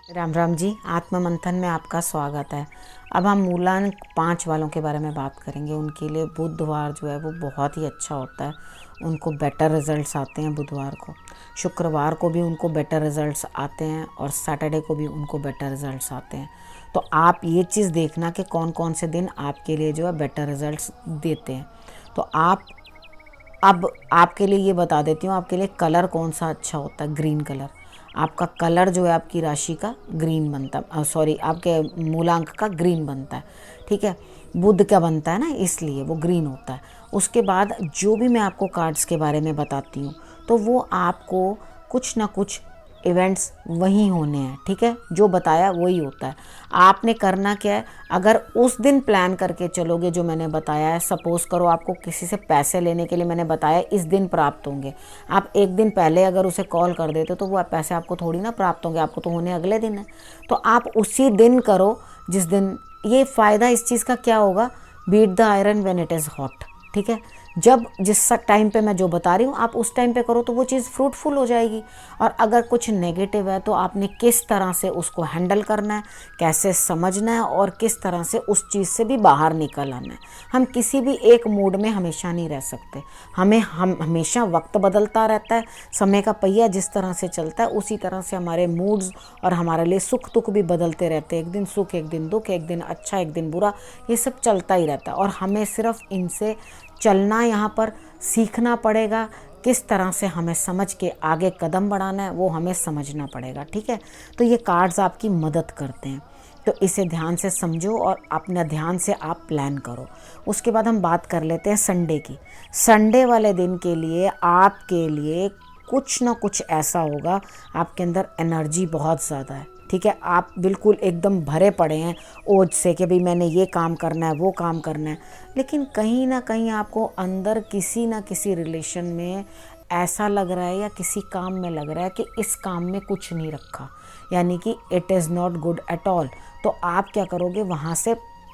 राम राम जी। आत्म मंथन में आपका स्वागत है। अब हम मूलांक 5 वालों के बारे में बात करेंगे। उनके लिए बुधवार जो है वो बहुत ही अच्छा होता है, उनको बेटर रिजल्ट्स आते हैं बुधवार को। शुक्रवार को भी उनको बेटर रिजल्ट्स आते हैं और सैटरडे को भी उनको बेटर रिजल्ट्स आते हैं। तो आप ये चीज़ देखना कि कौन कौन से दिन आपके लिए जो है बेटर रिजल्ट्स देते हैं। तो अब आपके लिए ये बता देती हूँ, आपके लिए कलर कौन सा अच्छा होता है। ग्रीन कलर आपका कलर जो है आपकी राशि का ग्रीन बनता है, सॉरी आपके मूलांक का ग्रीन बनता है। ठीक है, बुध का बनता है ना, इसलिए वो ग्रीन होता है। उसके बाद जो भी मैं आपको कार्ड्स के बारे में बताती हूँ तो वो आपको कुछ ना कुछ इवेंट्स वही होने हैं। ठीक है, जो बताया वही होता है। आपने करना क्या है, अगर उस दिन प्लान करके चलोगे जो मैंने बताया है, सपोज़ करो आपको किसी से पैसे लेने के लिए मैंने बताया इस दिन प्राप्त होंगे, आप एक दिन पहले अगर उसे कॉल कर देते तो वो पैसे आपको थोड़ी ना प्राप्त होंगे, आपको तो होने अगले दिन है। तो आप उसी दिन करो जिस दिन। ये फ़ायदा इस चीज़ का क्या होगा, beat the iron when it is hot. ठीक है, जब जिस टाइम पे मैं जो बता रही हूँ आप उस टाइम पे करो तो वो चीज़ फ्रूटफुल हो जाएगी। और अगर कुछ नेगेटिव है तो आपने किस तरह से उसको हैंडल करना है, कैसे समझना है और किस तरह से उस चीज़ से भी बाहर निकल आना है। हम किसी भी एक मूड में हमेशा नहीं रह सकते। हम हमेशा वक्त बदलता रहता है, समय का पहिया जिस तरह से चलता है उसी तरह से हमारे मूड्स और हमारे लिए सुख दुख भी बदलते रहते हैं। एक दिन सुख, एक दिन दुख, एक दिन अच्छा, एक दिन बुरा, ये सब चलता ही रहता है। और हमें सिर्फ इनसे चलना यहाँ पर सीखना पड़ेगा। किस तरह से हमें समझ के आगे कदम बढ़ाना है वो हमें समझना पड़ेगा। ठीक है, तो ये कार्ड्स आपकी मदद करते हैं, तो इसे ध्यान से समझो और अपना ध्यान से आप प्लान करो। उसके बाद हम बात कर लेते हैं संडे की। संडे वाले दिन के लिए आपके लिए कुछ ना कुछ ऐसा होगा, आपके अंदर एनर्जी बहुत ज़्यादा है। ठीक है, आप बिल्कुल एकदम भरे पड़े हैं ओज से कि भाई मैंने ये काम करना है, वो काम करना है। लेकिन कहीं ना कहीं आपको अंदर किसी ना किसी रिलेशन में ऐसा लग रहा है या किसी काम में लग रहा है कि इस काम में कुछ नहीं रखा, यानी कि it is not good at all. तो आप क्या करोगे, वहाँ से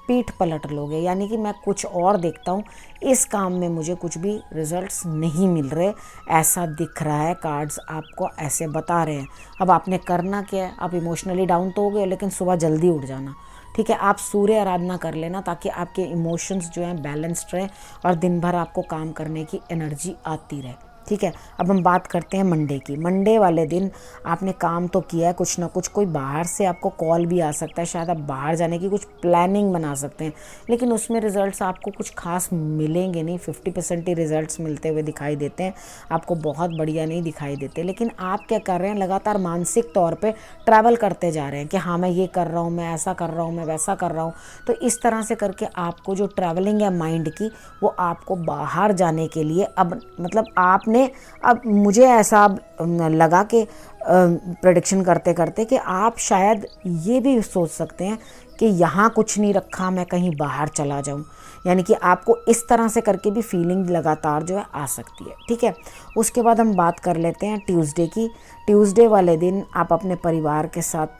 पीठ पलट लोगे, यानी कि मैं कुछ और देखता हूँ, इस काम में मुझे कुछ भी रिजल्ट्स नहीं मिल रहे, ऐसा दिख रहा है। कार्ड्स आपको ऐसे बता रहे हैं। अब आपने करना क्या है, आप इमोशनली डाउन तो हो गए लेकिन सुबह जल्दी उठ जाना। ठीक है, आप सूर्य आराधना कर लेना ताकि आपके इमोशंस जो हैं बैलेंस्ड रहें और दिन भर आपको काम करने की एनर्जी आती रहे। ठीक है, अब हम बात करते हैं मंडे की। मंडे वाले दिन आपने काम तो किया है, कुछ ना कुछ कोई बाहर से आपको कॉल भी आ सकता है, शायद आप बाहर जाने की कुछ प्लानिंग बना सकते हैं, लेकिन उसमें रिजल्ट्स आपको कुछ खास मिलेंगे नहीं। 50% ही रिजल्ट्स मिलते हुए दिखाई देते हैं, आपको बहुत बढ़िया नहीं दिखाई देते। लेकिन आप क्या कर रहे हैं, लगातार मानसिक तौर पर ट्रैवल करते जा रहे हैं कि हाँ मैं ये कर रहा हूँ, मैं ऐसा कर रहा हूँ, मैं वैसा कर रहा हूँ। तो इस तरह से करके आपको जो ट्रैवलिंग है माइंड की, वो आपको बाहर जाने के लिए अब मतलब आपने, अब मुझे ऐसा लगा कि प्रेडिक्शन करते करते कि आप शायद ये भी सोच सकते हैं कि यहाँ कुछ नहीं रखा, मैं कहीं बाहर चला जाऊँ। यानी कि आपको इस तरह से करके भी फीलिंग लगातार जो है आ सकती है। ठीक है, उसके बाद हम बात कर लेते हैं ट्यूसडे की। ट्यूसडे वाले दिन आप अपने परिवार के साथ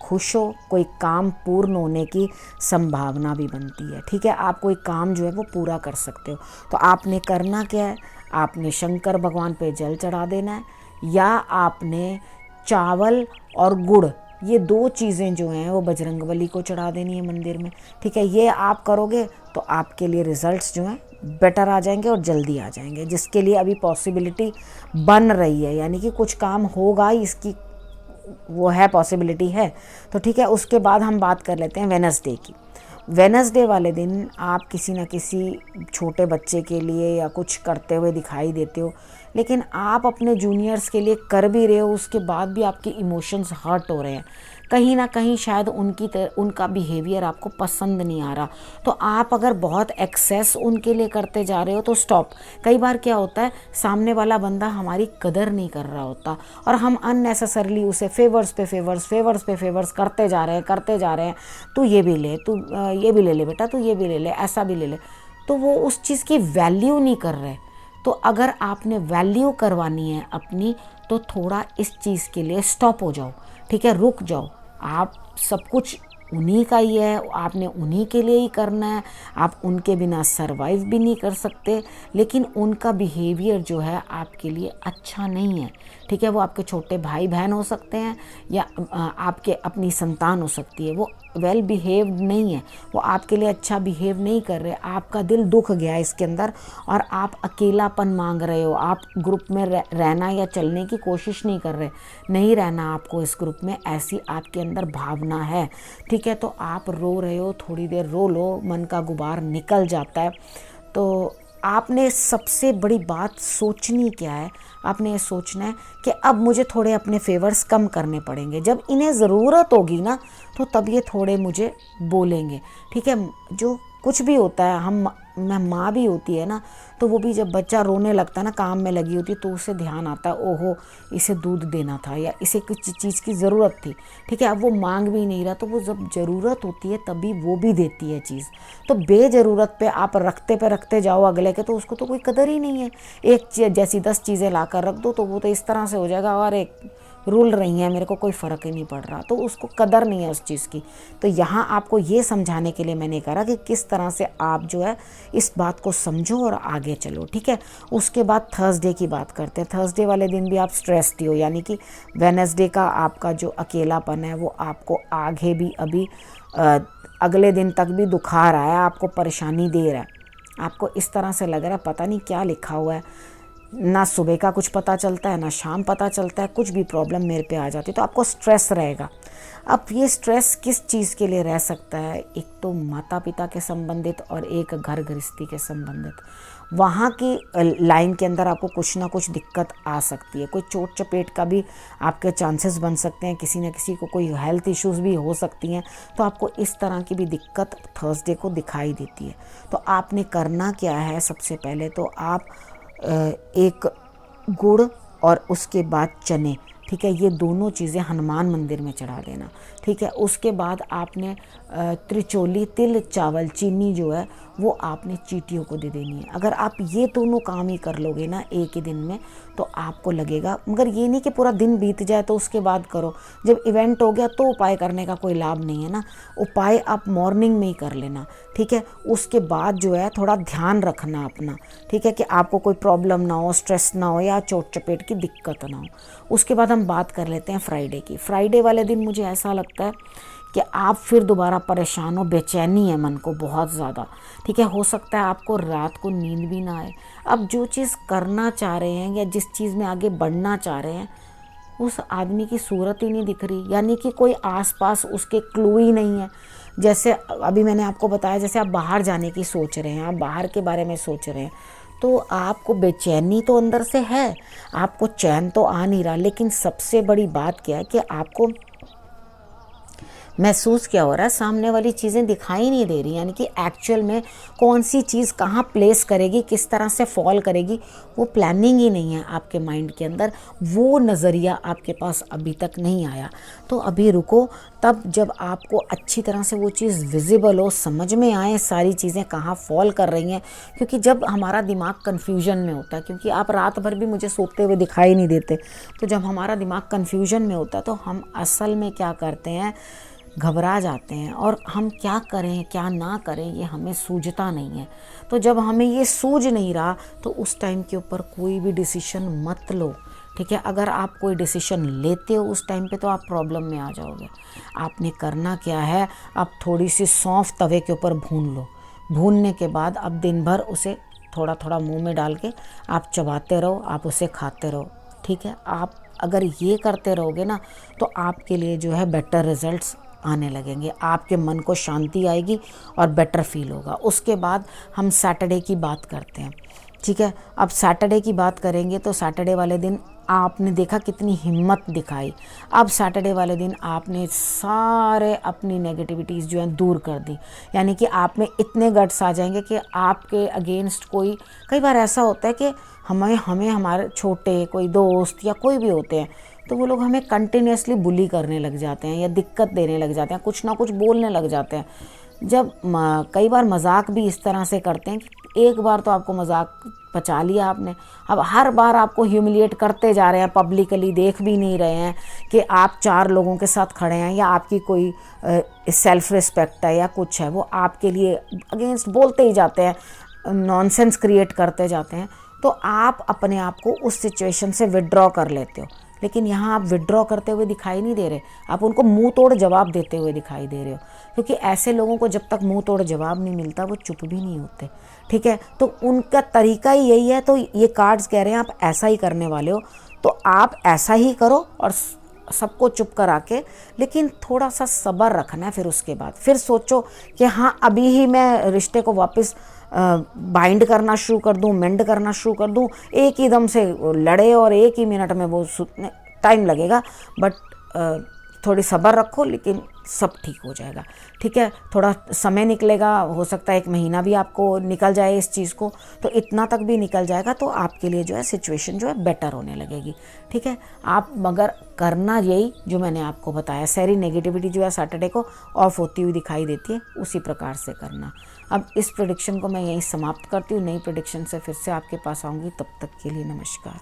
खुश हो, कोई काम पूर्ण होने की संभावना भी बनती है। ठीक है, आप कोई काम जो है वो पूरा कर सकते हो। तो आपने करना क्या है, आपने शंकर भगवान पे जल चढ़ा देना है, या आपने चावल और गुड़, ये 2 चीज़ें जो हैं वो बजरंगबली को चढ़ा देनी है मंदिर में। ठीक है, ये आप करोगे तो आपके लिए रिजल्ट्स जो हैं बेटर आ जाएंगे और जल्दी आ जाएंगे, जिसके लिए अभी पॉसिबिलिटी बन रही है, यानी कि कुछ काम होगा इसकी वो है, पॉसिबिलिटी है। तो ठीक है, उसके बाद हम बात कर लेते हैं वेडनेसडे की। वेडनेसडे वाले दिन आप किसी न किसी छोटे बच्चे के लिए या कुछ करते हुए दिखाई देते हो, लेकिन आप अपने जूनियर्स के लिए कर भी रहे हो, उसके बाद भी आपके इमोशंस हर्ट हो रहे हैं। कहीं ना कहीं शायद उनका बिहेवियर आपको पसंद नहीं आ रहा। तो आप अगर बहुत एक्सेस उनके लिए करते जा रहे हो तो स्टॉप। कई बार क्या होता है, सामने वाला बंदा हमारी कदर नहीं कर रहा होता और हम अननेसेसरली उसे फेवर्स पे फेवर्स करते जा रहे हैं। तू ये भी ले, तू ये भी ले ले बेटा, तू ये भी ले ले, ऐसा भी ले ले। तो वो उस चीज़ की वैल्यू नहीं कर रहे। तो अगर आपने वैल्यू करवानी है अपनी, तो थोड़ा इस चीज़ के लिए स्टॉप हो जाओ। ठीक है, रुक जाओ। आप सब कुछ उन्हीं का ही है, आपने उन्हीं के लिए ही करना है, आप उनके बिना सरवाइव भी नहीं कर सकते। लेकिन उनका बिहेवियर जो है आपके लिए अच्छा नहीं है, ठीक है। वो आपके छोटे भाई बहन हो सकते हैं या आपके अपनी संतान हो सकती है, वो वेल बिहेव्ड नहीं है, वो आपके लिए अच्छा बिहेव नहीं कर रहे, आपका दिल दुख गया है इसके अंदर और आप अकेलापन मांग रहे हो, आप ग्रुप में रहना या चलने की कोशिश नहीं कर रहे, नहीं रहना आपको इस ग्रुप में, ऐसी आपके अंदर भावना है, ठीक है। तो आप रो रहे हो, थोड़ी देर रो लो, मन का गुबार निकल जाता है। तो आपने सबसे बड़ी बात सोचनी क्या है, आपने ये सोचना है कि अब मुझे थोड़े अपने फेवर्स कम करने पड़ेंगे, जब इन्हें ज़रूरत होगी ना तो तब ये थोड़े मुझे बोलेंगे, ठीक है। जो कुछ भी होता है, मैं माँ भी होती है ना, तो वो भी जब बच्चा रोने लगता है ना, काम में लगी होती है, तो उसे ध्यान आता है, ओहो इसे दूध देना था या इसे कुछ चीज़ की ज़रूरत थी, ठीक है। अब वो मांग भी नहीं रहा, तो वो जब ज़रूरत होती है तभी वो भी देती है चीज़। तो बेज़रूरत पे आप रखते जाओ अगले के, तो उसको तो कोई कदर ही नहीं है। एक जैसी 10 चीज़ें ला कर रख दो तो वो तो इस तरह से हो जाएगा, और एक रुल रही हैं, मेरे को कोई फ़र्क ही नहीं पड़ रहा, तो उसको कदर नहीं है उस चीज़ की। तो यहाँ आपको ये समझाने के लिए मैंने कहा कि किस तरह से आप जो है इस बात को समझो और आगे चलो, ठीक है। उसके बाद थर्सडे की बात करते हैं। थर्सडे वाले दिन भी आप स्ट्रेस्ड हो, यानी कि वेडनेसडे का आपका जो अकेलापन है वो आपको आगे भी अभी अगले दिन तक भी दुखा रहा है, आपको परेशानी दे रहा है, आपको इस तरह से लग रहा है पता नहीं क्या लिखा हुआ है, ना सुबह का कुछ पता चलता है ना शाम पता चलता है, कुछ भी प्रॉब्लम मेरे पे आ जाती है, तो आपको स्ट्रेस रहेगा। अब ये स्ट्रेस किस चीज़ के लिए रह सकता है, एक तो माता पिता के संबंधित और एक घर गृहस्थी के संबंधित, वहाँ की लाइन के अंदर आपको कुछ ना कुछ दिक्कत आ सकती है, कोई चोट चपेट का भी आपके चांसेस बन सकते हैं, किसी न किसी को कोई हेल्थ इश्यूज़ भी हो सकती हैं, तो आपको इस तरह की भी दिक्कत थर्सडे को दिखाई देती है। तो आपने करना क्या है, सबसे पहले तो आप एक गुड़ और उसके बाद चने, ठीक है, ये दोनों चीज़ें हनुमान मंदिर में चढ़ा देना, ठीक है। उसके बाद आपने त्रिचोली तिल चावल चीनी जो है वो आपने चींटियों को दे देनी है। अगर आप ये दोनों काम ही कर लोगे ना एक ही दिन में, तो आपको लगेगा, मगर ये नहीं कि पूरा दिन बीत जाए तो उसके बाद करो, जब इवेंट हो गया तो उपाय करने का कोई लाभ नहीं है ना, उपाय आप मॉर्निंग में ही कर लेना, ठीक है। उसके बाद जो है थोड़ा ध्यान रखना अपना, ठीक है, कि आपको कोई प्रॉब्लम ना हो, स्ट्रेस ना हो या चोट चपेट की दिक्कत ना हो। उसके बाद हम बात कर लेते हैं फ्राइडे की। फ्राइडे वाले दिन मुझे ऐसा लगता है कि आप फिर दोबारा परेशान हो, बेचैनी है मन को बहुत ज़्यादा, ठीक है। हो सकता है आपको रात को नींद भी ना आए। अब जो चीज़ करना चाह रहे हैं या जिस चीज़ में आगे बढ़ना चाह रहे हैं, उस आदमी की सूरत ही नहीं दिख रही, यानी कि कोई आसपास उसके क्लू ही नहीं है। जैसे अभी मैंने आपको बताया, जैसे आप बाहर जाने की सोच रहे हैं, आप बाहर के बारे में सोच रहे हैं, तो आपको बेचैनी तो अंदर से है, आपको चैन तो आ नहीं रहा, लेकिन सबसे बड़ी बात क्या है कि आपको महसूस क्या हो रहा है, सामने वाली चीज़ें दिखाई नहीं दे रही, यानी कि एक्चुअल में कौन सी चीज़ कहाँ प्लेस करेगी, किस तरह से फॉल करेगी, वो प्लानिंग ही नहीं है आपके माइंड के अंदर, वो नज़रिया आपके पास अभी तक नहीं आया। तो अभी रुको, तब जब आपको अच्छी तरह से वो चीज़ विजिबल हो, समझ में आए सारी चीज़ें कहाँ फॉल कर रही हैं, क्योंकि जब हमारा दिमाग कन्फ्यूजन में होता है, क्योंकि आप रात भर भी मुझे सोते हुए दिखाई नहीं देते, तो जब हमारा दिमाग कन्फ्यूजन में होता है तो हम असल में क्या करते हैं, घबरा जाते हैं, और हम क्या करें क्या ना करें ये हमें सूझता नहीं है। तो जब हमें ये सूझ नहीं रहा तो उस टाइम के ऊपर कोई भी डिसीजन मत लो, ठीक है। अगर आप कोई डिसीजन लेते हो उस टाइम पे तो आप प्रॉब्लम में आ जाओगे। आपने करना क्या है, आप थोड़ी सी सौंफ तवे के ऊपर भून लो, भूनने के बाद अब दिन भर उसे थोड़ा थोड़ा मुंह में डाल के आप चबाते रहो, आप उसे खाते रहो, ठीक है। आप अगर ये करते रहोगे ना तो आपके लिए जो है बेटर रिजल्ट्स आने लगेंगे, आपके मन को शांति आएगी और बेटर फील होगा। उसके बाद हम सैटरडे की बात करते हैं, ठीक है। अब सैटरडे की बात करेंगे तो सैटरडे वाले दिन आपने देखा कितनी हिम्मत दिखाई। अब सैटरडे वाले दिन आपने सारे अपनी नेगेटिविटीज़ जो हैं दूर कर दी, यानी कि आप में इतने गट्स आ जाएंगे कि आपके अगेंस्ट कोई, कई बार ऐसा होता है कि हमें हमारे छोटे कोई दोस्त या कोई भी होते हैं तो वो लोग हमें कंटिन्यूसली बुली करने लग जाते हैं या दिक्कत देने लग जाते हैं, कुछ ना कुछ बोलने लग जाते हैं। जब कई बार मजाक भी इस तरह से करते हैं कि एक बार तो आपको मजाक पचा लिया आपने, अब हर बार आपको ह्यूमिलिएट करते जा रहे हैं, पब्लिकली देख भी नहीं रहे हैं कि आप 4 लोगों के साथ खड़े हैं या आपकी कोई सेल्फ रिस्पेक्ट है या कुछ है, वो आपके लिए अगेंस्ट बोलते ही जाते हैं, नॉनसेंस क्रिएट करते जाते हैं। तो आप अपने आप को उस सिचुएशन से विड्रॉ कर लेते हो, लेकिन यहाँ आप विड्रॉ करते हुए दिखाई नहीं दे रहे, आप उनको मुंह तोड़ जवाब देते हुए दिखाई दे रहे हो, क्योंकि ऐसे लोगों को जब तक मुंह तोड़ जवाब नहीं मिलता वो चुप भी नहीं होते, ठीक है। तो उनका तरीका ही यही है। तो ये कार्ड्स कह रहे हैं आप ऐसा ही करने वाले हो, तो आप ऐसा ही करो और सबको चुप करा के, लेकिन थोड़ा सा सब्र रखना है। फिर उसके बाद फिर सोचो कि हाँ अभी ही मैं रिश्ते को वापस बाइंड करना शुरू कर दूं, मेंड करना शुरू कर दूं, एक ही दम से लड़े और एक ही मिनट में वो टाइम लगेगा, बट थोड़ी सब्र रखो, लेकिन सब ठीक हो जाएगा, ठीक है। थोड़ा समय निकलेगा, हो सकता है 1 महीना भी आपको निकल जाए इस चीज़ को, तो इतना तक भी निकल जाएगा तो आपके लिए जो है सिचुएशन जो है बेटर होने लगेगी, ठीक है। आप मगर करना यही जो मैंने आपको बताया, सारी नेगेटिविटी जो है सैटरडे को ऑफ होती हुई दिखाई देती है, उसी प्रकार से करना। अब इस प्रेडिक्शन को मैं यहीं समाप्त करती हूँ, नई प्रेडिक्शन से फिर से आपके पास आऊँगी, तब तक के लिए नमस्कार।